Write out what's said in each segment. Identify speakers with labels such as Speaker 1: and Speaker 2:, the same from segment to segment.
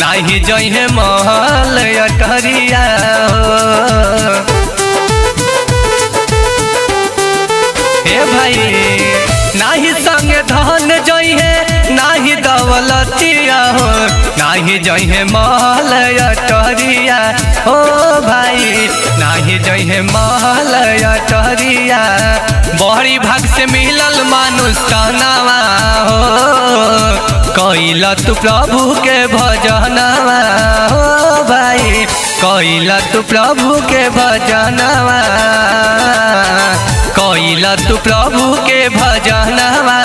Speaker 1: नाही जइहे महल अटरिया हो। हे भाई नाही संगे धन जइहे नाही दौलतिया हो, नाही जइहे महल अटरिया हो भाई, नाही जइहे महल अटरिया। बड़ी भाग से मिलल मानुष तनावा हो, कइला तू प्रभु के भजनवा हो भाई, कइला तू प्रभु के भजनवा, कइला तू प्रभु के भजनवा।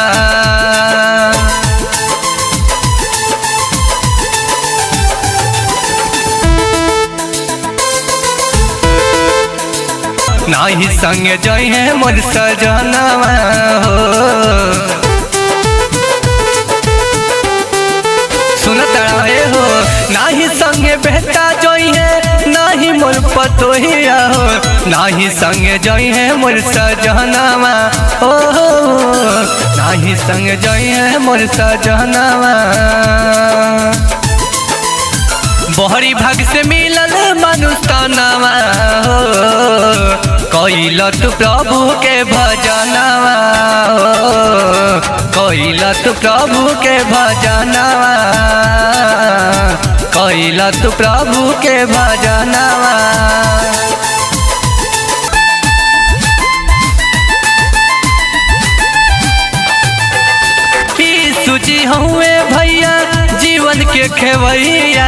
Speaker 1: नाही संगे जइहे मोर सजनवा हो। सुनत रहे हो नाही संगे बेटा जइहे नाही मोर पतोहिया हो, नाही संगे जइहे मोर सजनवा हो, नाही संगे जइहे मोर सजनवा। बहरी भाग से मिलल मानुष तनावा हो, कइला तू प्रभु के भजनवा हो, कइला तू प्रभु के भजनवा, कइला तू प्रभु के भजनवा। सूची हुए भैया जीवन के खेवैया,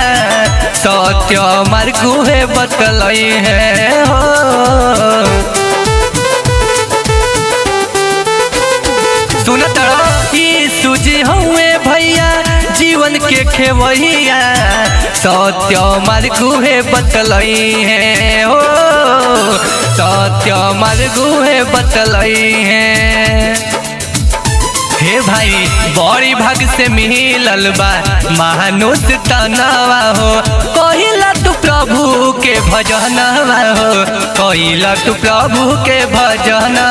Speaker 1: सत्य मार्ग है बतलई है हो। सुनत सूची हुए भैया जीवन के खेवैया, सत्य मार्ग है बतलई है हो, सत्य मार्ग है बतलई है। हे भाई बड़ी भाग से मिलल बा मानुष तनावा हो, कइला तू प्रभु के भजनवा हो, कइला तू प्रभु के भजनवा,